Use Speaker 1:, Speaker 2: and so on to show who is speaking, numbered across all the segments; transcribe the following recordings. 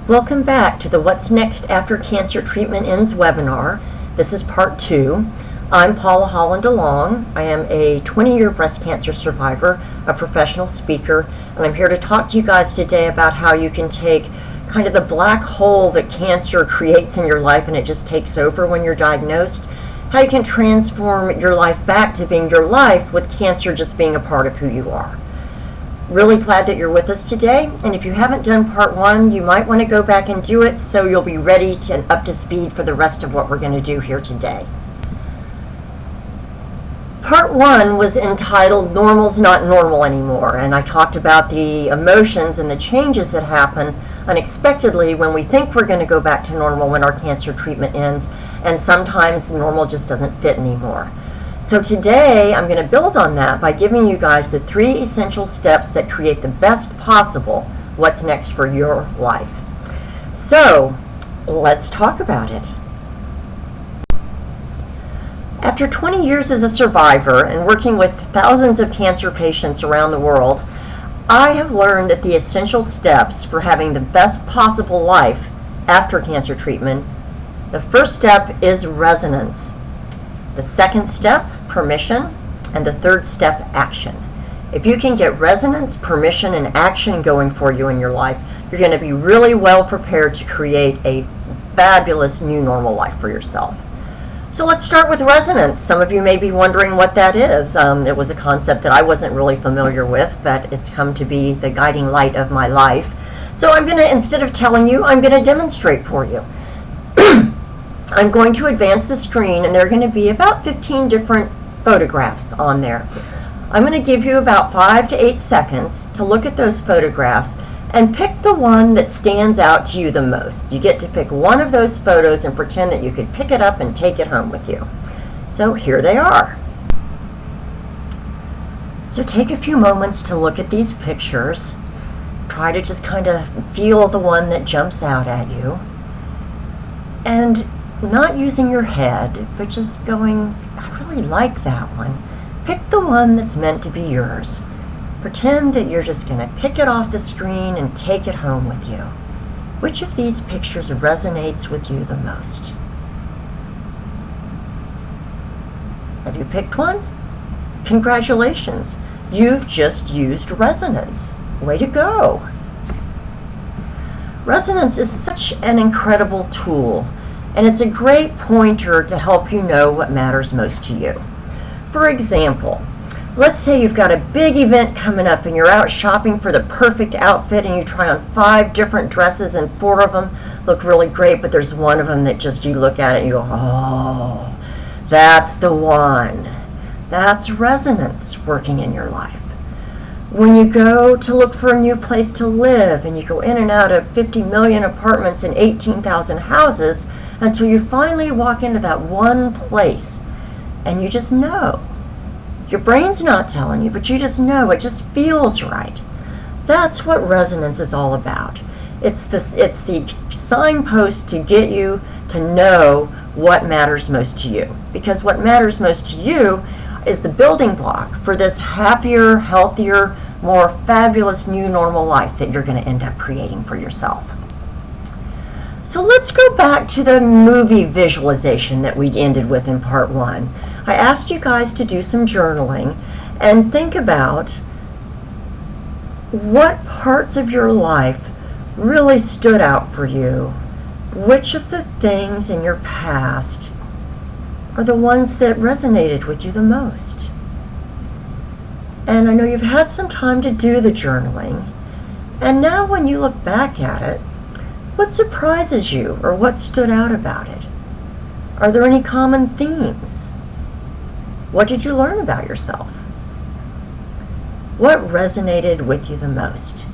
Speaker 1: Welcome back to the What's Next After Cancer Treatment Ends webinar. This is part 2. I'm Paula Holland DeLong. I am a 20-year breast cancer survivor, a professional speaker, and I'm here to talk to you guys today about how you can take kind of the black hole that cancer creates in your life and it just takes over when you're diagnosed, how you can transform your life back to being your life with cancer just being a part of who you are. Really glad that you're with us today, and if you haven't done part 1, you might want to go back and do it so you'll be ready and up to speed for the rest of what we're going to do here today. Part 1 was entitled Normal's Not Normal Anymore, and I talked about the emotions and the changes that happen unexpectedly when we think we're going to go back to normal when our cancer treatment ends, and sometimes normal just doesn't fit anymore. So today I'm going to build on that by giving you guys the 3 essential steps that create the best possible what's next for your life. So let's talk about it. After 20 years as a survivor and working with thousands of cancer patients around the world, I have learned that the essential steps for having the best possible life after cancer treatment, the first step is resonance. The second step, permission, and the third step, action. If you can get resonance, permission, and action going for you in your life, you're going to be really well prepared to create a fabulous new normal life for yourself. So let's start with resonance. Some of you may be wondering what that is. It was a concept that I wasn't really familiar with, but it's come to be the guiding light of my life. So I'm going to, instead of telling you, I'm going to demonstrate for you. I'm going to advance the screen, and there are going to be about 15 different photographs on there. I'm going to give you about 5 to 8 seconds to look at those photographs and pick the one that stands out to you the most. You get to pick one of those photos and pretend that you could pick it up and take it home with you. So here they are. So take a few moments to look at these pictures. Try to just kind of feel the one that jumps out at you. And not using your head, but just going, I really like that one. Pick the one that's meant to be yours. Pretend that you're just going to pick it off the screen and take it home with you. Which of these pictures resonates with you the most? Have you picked one? Congratulations. You've just used resonance. Way to go. Resonance is such an incredible tool, and it's a great pointer to help you know what matters most to you. For example, let's say you've got a big event coming up and you're out shopping for the perfect outfit and you try on 5 different dresses and 4 of them look really great, but there's one of them that just you look at it and you go, oh, that's the one. That's resonance working in your life. When you go to look for a new place to live and you go in and out of 50 million apartments and 18,000 houses until you finally walk into that one place and you just know. Your brain's not telling you, but you just know. It just feels right. That's what resonance is all about. It's the signpost to get you to know what matters most to you. Because what matters most to you is the building block for this happier, healthier, more fabulous new normal life that you're going to end up creating for yourself. So let's go back to the movie visualization that we ended with in part 1. I asked you guys to do some journaling and think about what parts of your life really stood out for you. Which of the things in your past are the ones that resonated with you the most? And I know you've had some time to do the journaling, and now when you look back at it, what surprises you or what stood out about it? Are there any common themes? What did you learn about yourself? What resonated with you the most?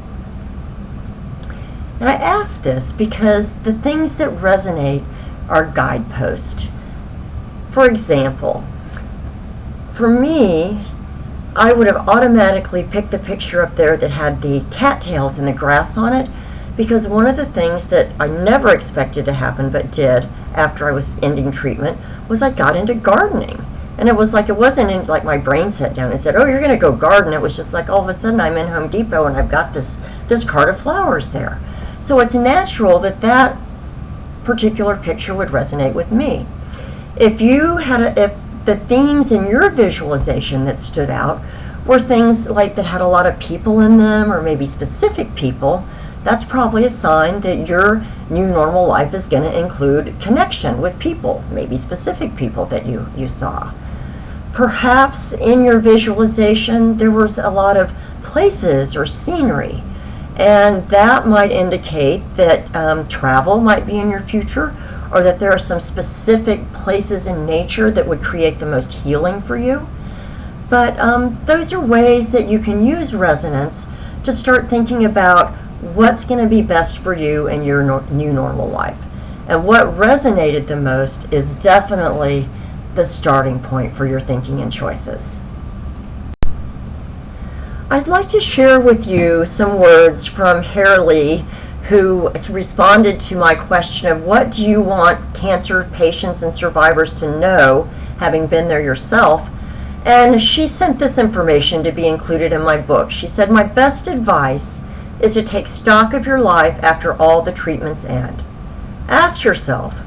Speaker 1: And I ask this because the things that resonate are guideposts. For example, for me, I would have automatically picked the picture up there that had the cattails and the grass on it, because one of the things that I never expected to happen but did after I was ending treatment was I got into gardening. And it was like, it wasn't in, like my brain sat down and said, oh, you're going to go garden. It was just like all of a sudden I'm in Home Depot and I've got this cart of flowers there. So it's natural that that particular picture would resonate with me. If the themes in your visualization that stood out were things like that had a lot of people in them, or maybe specific people, that's probably a sign that your new normal life is going to include connection with people, maybe specific people that you saw. Perhaps in your visualization there was a lot of places or scenery, and that might indicate that travel might be in your future, or that there are some specific places in nature that would create the most healing for you. But those are ways that you can use resonance to start thinking about what's going to be best for you in your new normal life. And what resonated the most is definitely the starting point for your thinking and choices. I'd like to share with you some words from Hare-Lee, who responded to my question of what do you want cancer patients and survivors to know, having been there yourself. And she sent this information to be included in my book. She said, "My best advice is to take stock of your life after all the treatments end. Ask yourself,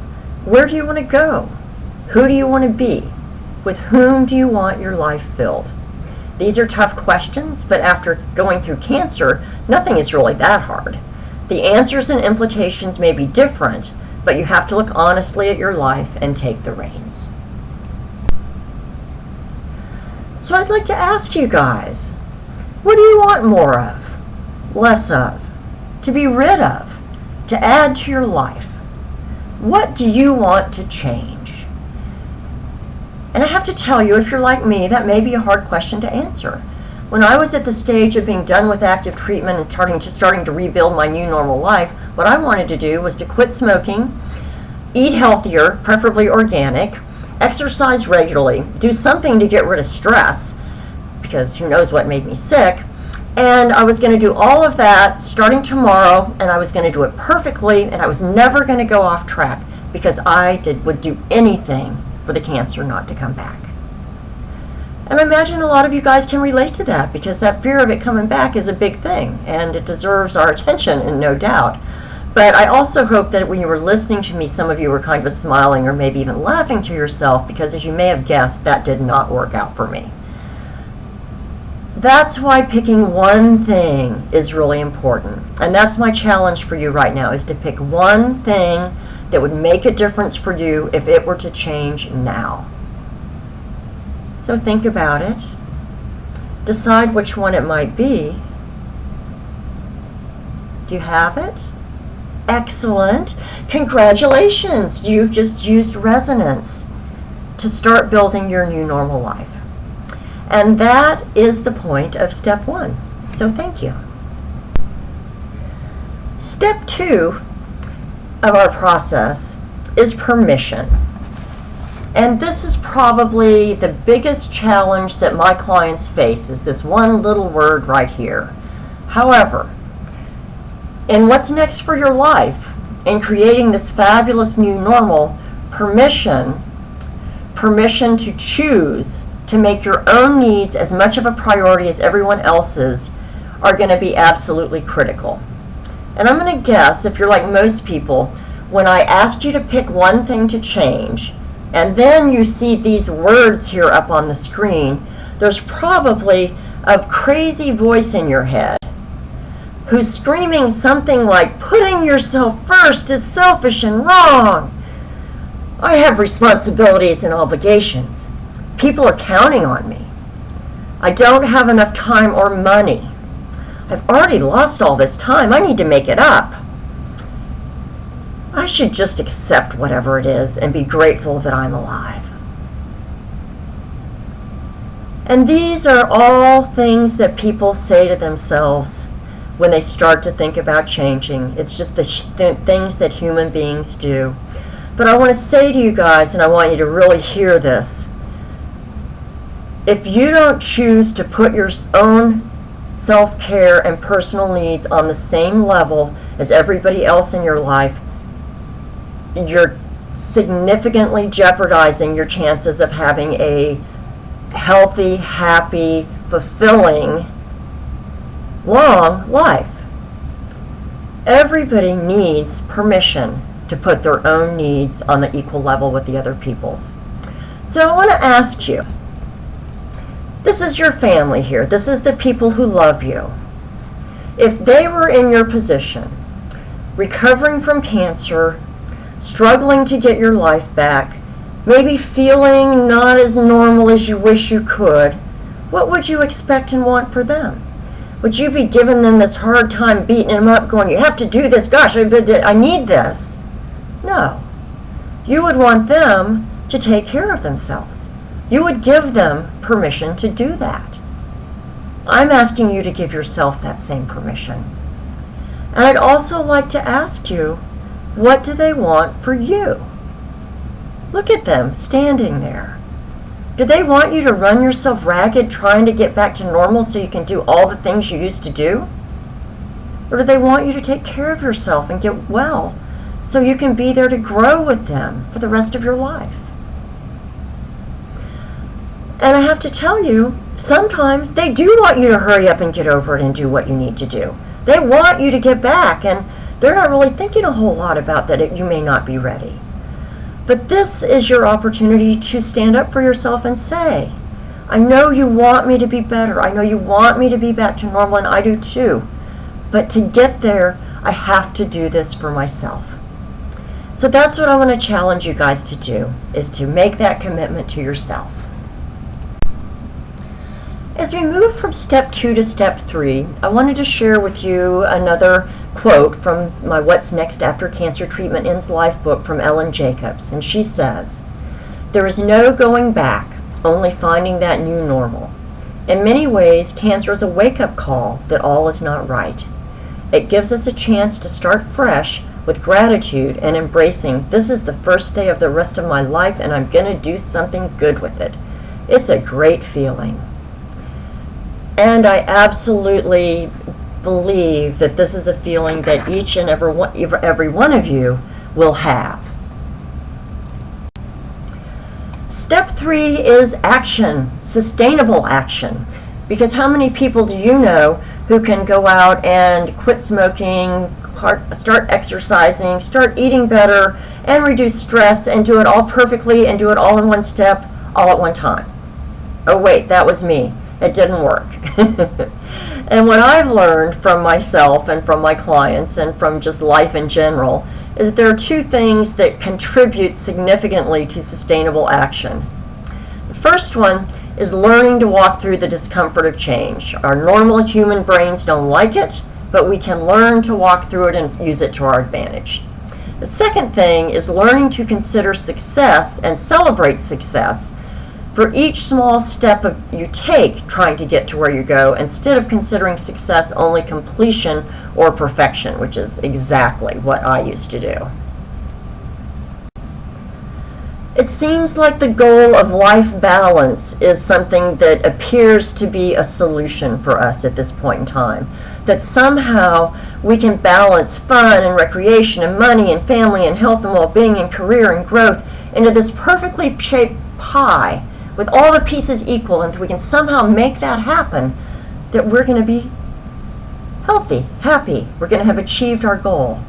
Speaker 1: where do you want to go? Who do you want to be? With whom do you want your life filled?" These are tough questions, but after going through cancer, nothing is really that hard. The answers and implications may be different, but you have to look honestly at your life and take the reins. So I'd like to ask you guys, what do you want more of, less of, to be rid of, to add to your life? What do you want to change? And I have to tell you, if you're like me, that may be a hard question to answer. When I was at the stage of being done with active treatment and starting to rebuild my new normal life, what I wanted to do was to quit smoking, eat healthier, preferably organic, exercise regularly, do something to get rid of stress, because who knows what made me sick. And I was going to do all of that starting tomorrow, and I was going to do it perfectly, and I was never going to go off track, because I would do anything for the cancer not to come back. And I imagine a lot of you guys can relate to that, because that fear of it coming back is a big thing, and it deserves our attention, and no doubt. But I also hope that when you were listening to me, some of you were kind of smiling or maybe even laughing to yourself, because as you may have guessed, that did not work out for me. That's why picking one thing is really important. And that's my challenge for you right now, is to pick one thing that would make a difference for you if it were to change now. So think about it. Decide which one it might be. Do you have it? Excellent. Congratulations. You've just used resonance to start building your new normal life. And that is the point of step 1. So thank you. Step 2 of our process is permission. And this is probably the biggest challenge that my clients face, is this one little word right here. However, in what's next for your life, in creating this fabulous new normal, permission to choose to make your own needs as much of a priority as everyone else's are going to be absolutely critical. And I'm going to guess, if you're like most people, when I asked you to pick one thing to change, and then you see these words here up on the screen, there's probably a crazy voice in your head who's screaming something like, "Putting yourself first is selfish and wrong. I have responsibilities and obligations. People are counting on me. I don't have enough time or money. I've already lost all this time. I need to make it up. I should just accept whatever it is and be grateful that I'm alive." And these are all things that people say to themselves when they start to think about changing. It's just the things that human beings do. But I want to say to you guys, and I want you to really hear this, if you don't choose to put your own self-care and personal needs on the same level as everybody else in your life, you're significantly jeopardizing your chances of having a healthy, happy, fulfilling, long life. Everybody needs permission to put their own needs on the equal level with the other people's. So I want to ask you, this is your family here. This is the people who love you. If they were in your position, recovering from cancer, struggling to get your life back, maybe feeling not as normal as you wish you could, what would you expect and want for them? Would you be giving them this hard time, beating them up, going, you have to do this, gosh, I need this? No. You would want them to take care of themselves. You would give them permission to do that. I'm asking you to give yourself that same permission. And I'd also like to ask you, what do they want for you? Look at them standing there. Do they want you to run yourself ragged trying to get back to normal so you can do all the things you used to do? Or do they want you to take care of yourself and get well so you can be there to grow with them for the rest of your life? And I have to tell you, sometimes they do want you to hurry up and get over it and do what you need to do. They want you to get back, and they're not really thinking a whole lot about that you may not be ready. But this is your opportunity to stand up for yourself and say, I know you want me to be better. I know you want me to be back to normal, and I do too. But to get there, I have to do this for myself. So that's what I want to challenge you guys to do, is to make that commitment to yourself. As we move from step 2 to step 3, I wanted to share with you another quote from my What's Next After Cancer Treatment Ends Life book from Ellen Jacobs, and she says, there is no going back, only finding that new normal. In many ways, cancer is a wake-up call that all is not right. It gives us a chance to start fresh with gratitude and embracing, this is the first day of the rest of my life and I'm going to do something good with it. It's a great feeling. And I absolutely believe that this is a feeling that each and every one of you will have. Step 3 is action, sustainable action. Because how many people do you know who can go out and quit smoking, start exercising, start eating better, and reduce stress, and do it all perfectly, and do it all in one step, all at one time? Oh wait, that was me. It didn't work. And what I've learned from myself and from my clients and from just life in general is that there are 2 things that contribute significantly to sustainable action. The first one is learning to walk through the discomfort of change. Our normal human brains don't like it, but we can learn to walk through it and use it to our advantage. The second thing is learning to consider success and celebrate success for each small step you take trying to get to where you go, instead of considering success only completion or perfection, which is exactly what I used to do. It seems like the goal of life balance is something that appears to be a solution for us at this point in time. That somehow we can balance fun and recreation and money and family and health and well-being and career and growth into this perfectly shaped pie with all the pieces equal, and if we can somehow make that happen, that we're going to be healthy, happy, we're going to have achieved our goal.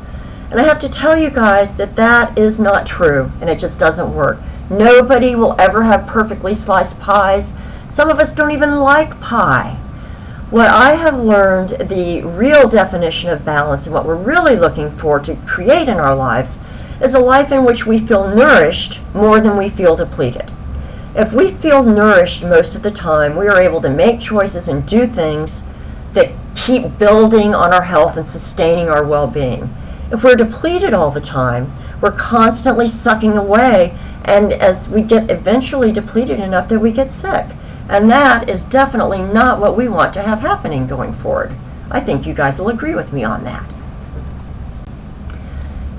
Speaker 1: And I have to tell you guys that that is not true, and it just doesn't work. Nobody will ever have perfectly sliced pies. Some of us don't even like pie. What I have learned, the real definition of balance and what we're really looking for to create in our lives, is a life in which we feel nourished more than we feel depleted. If we feel nourished most of the time, we are able to make choices and do things that keep building on our health and sustaining our well-being. If we're depleted all the time, we're constantly sucking away, and as we get eventually depleted enough that we get sick. And that is definitely not what we want to have happening going forward. I think you guys will agree with me on that.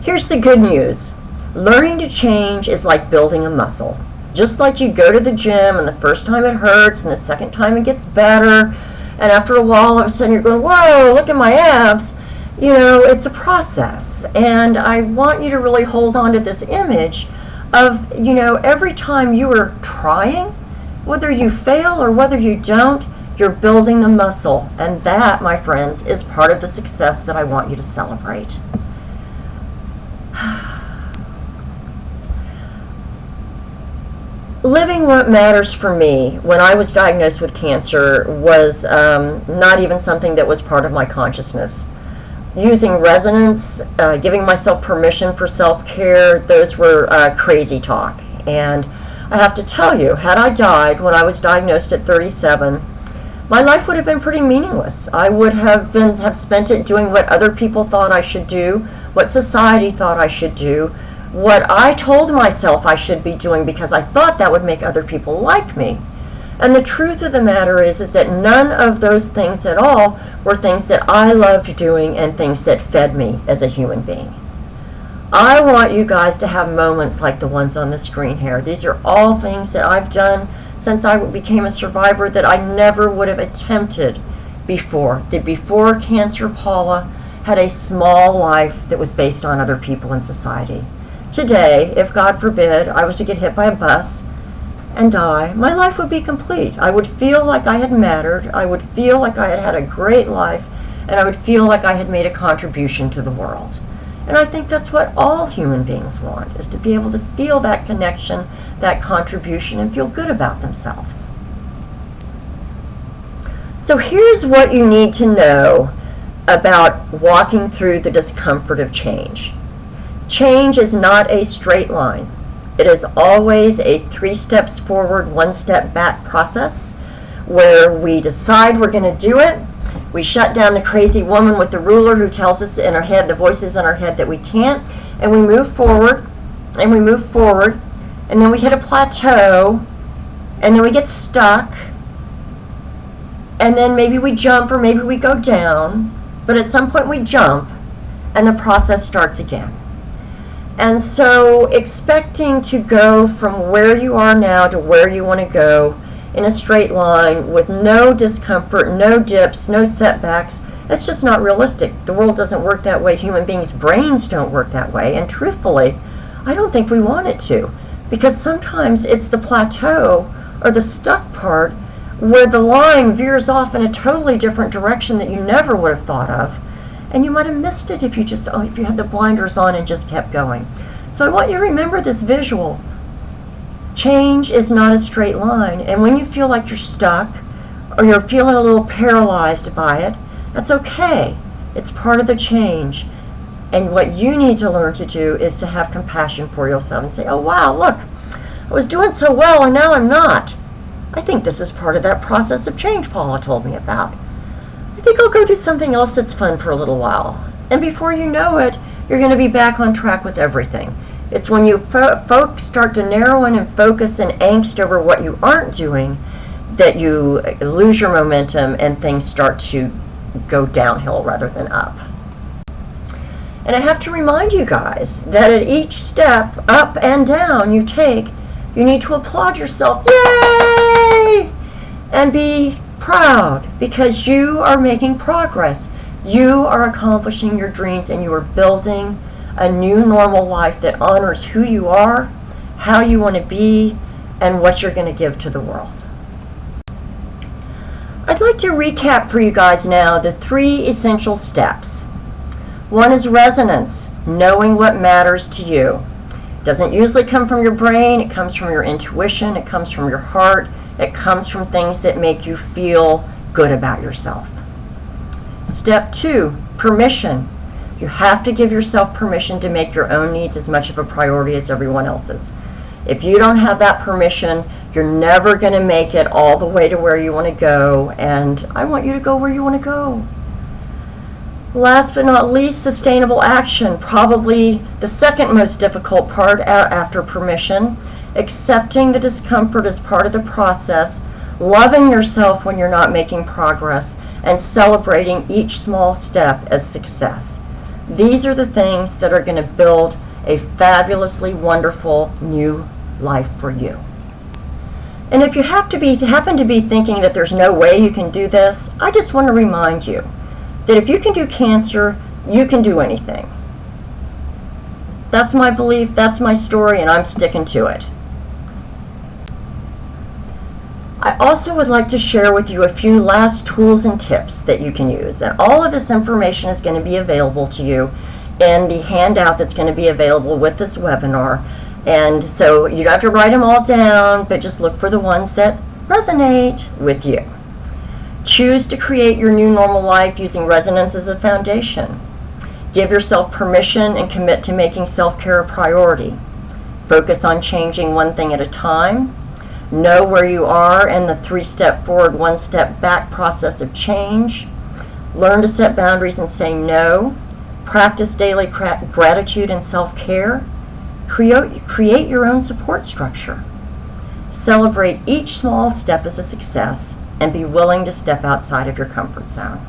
Speaker 1: Here's the good news. Learning to change is like building a muscle. Just like you go to the gym and the first time it hurts and the second time it gets better, and after a while all of a sudden you're going, whoa, look at my abs. You know, it's a process. And I want you to really hold on to this image of, you know, every time you are trying, whether you fail or whether you don't, You're building the muscle, and that, my friends, is part of the success that I want you to celebrate. Living what matters for me when I was diagnosed with cancer was not even something that was part of my consciousness. Using resonance, giving myself permission for self-care, those were crazy talk. And I have to tell you, had I died when I was diagnosed at 37, my life would have been pretty meaningless. I would have spent it doing what other people thought I should do, what society thought I should do, what I told myself I should be doing because I thought that would make other people like me. And the truth of the matter is that none of those things at all were things that I loved doing and things that fed me as a human being. I want you guys to have moments like the ones on the screen here. These are all things that I've done since I became a survivor that I never would have attempted before. The before cancer Paula had a small life that was based on other people in society. Today, if God forbid I was to get hit by a bus and die, my life would be complete. I would feel like I had mattered. I would feel like I had had a great life, and I would feel like I had made a contribution to the world. And I think that's what all human beings want, is to be able to feel that connection, that contribution, and feel good about themselves. So here's what you need to know about walking through the discomfort of change. Change is not a straight line. It is always a 3 steps forward, 1 step back process where we decide we're going to do it. We shut down the crazy woman with the ruler who tells us in our head, the voices in our head that we can't, and we move forward, and we move forward, and then we hit a plateau, and then we get stuck, and then maybe we jump or maybe we go down, but at some point we jump, and the process starts again. And so expecting to go from where you are now to where you want to go in a straight line with no discomfort, no dips, no setbacks, it's just not realistic. The world doesn't work that way. Human beings' brains don't work that way. And truthfully, I don't think we want it to, because sometimes it's the plateau or the stuck part where the line veers off in a totally different direction that you never would have thought of. And you might have missed it if you had the blinders on and just kept going. So I want you to remember this visual. Change is not a straight line. And when you feel like you're stuck or you're feeling a little paralyzed by it, that's okay. It's part of the change. And what you need to learn to do is to have compassion for yourself and say, oh wow, look, I was doing so well and now I'm not. I think this is part of that process of change Paula told me about. I think I'll go do something else that's fun for a little while. And before you know it, you're going to be back on track with everything. It's when you folks start to narrow in and focus and angst over what you aren't doing that you lose your momentum and things start to go downhill rather than up. And I have to remind you guys that at each step up and down you take, you need to applaud yourself, yay! And be proud because you are making progress. You are accomplishing your dreams and you are building a new normal life that honors who you are, how you want to be, and what you're going to give to the world. I'd like to recap for you guys now the 3 essential steps. 1 is resonance, knowing what matters to you. It doesn't usually come from your brain, it comes from your intuition, it comes from your heart, it comes from things that make you feel good about yourself. Step 2, permission. You have to give yourself permission to make your own needs as much of a priority as everyone else's. If you don't have that permission, you're never going to make it all the way to where you want to go, and I want you to go where you want to go. Last but not least, sustainable action, probably the second most difficult part after permission. Accepting the discomfort as part of the process, loving yourself when you're not making progress, and celebrating each small step as success. These are the things that are going to build a fabulously wonderful new life for you. And if you happen to be thinking that there's no way you can do this, I just want to remind you that if you can do cancer, you can do anything. That's my belief, that's my story, and I'm sticking to it. I I also would like to share with you a few last tools and tips that you can use. And all of this information is going to be available to you in the handout that's going to be available with this webinar. And so you don't have to write them all down, but just look for the ones that resonate with you. Choose to create your new normal life using resonance as a foundation. Give yourself permission and commit to making self-care a priority. Focus on changing one thing at a time. Know where you are in the 3-step forward, 1-step back process of change. Learn to set boundaries and say no. Practice daily gratitude and self-care. Create your own support structure. Celebrate each small step as a success and be willing to step outside of your comfort zone.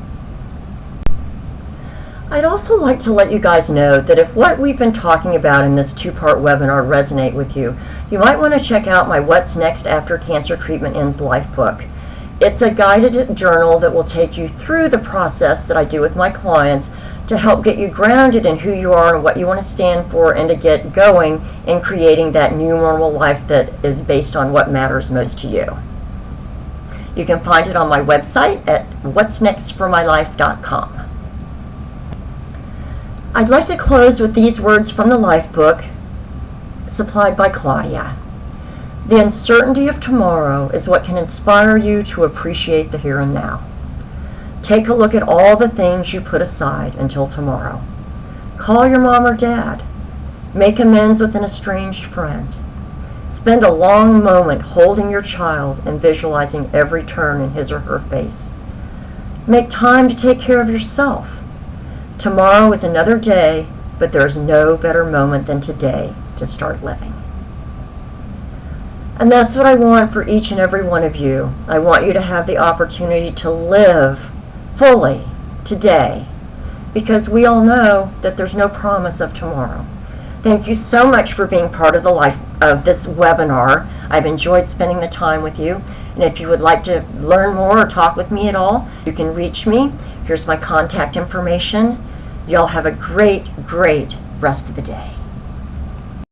Speaker 1: I'd also like to let you guys know that if what we've been talking about in this 2-part webinar resonate with you, you might want to check out my What's Next After Cancer Treatment Ends Life book. It's a guided journal that will take you through the process that I do with my clients to help get you grounded in who you are and what you want to stand for, and to get going in creating that new normal life that is based on what matters most to you. You can find it on my website at whatsnextformylife.com. I'd like to close with these words from the Life book, supplied by Claudia. The uncertainty of tomorrow is what can inspire you to appreciate the here and now. Take a look at all the things you put aside until tomorrow. Call your mom or dad. Make amends with an estranged friend. Spend a long moment holding your child and visualizing every turn in his or her face. Make time to take care of yourself. Tomorrow is another day, but there is no better moment than today to start living. And that's what I want for each and every one of you. I want you to have the opportunity to live fully today, because we all know that there's no promise of tomorrow. Thank you so much for being part of the life of this webinar. I've enjoyed spending the time with you. And if you would like to learn more or talk with me at all, you can reach me. Here's my contact information. Y'all have a great, great rest of the day.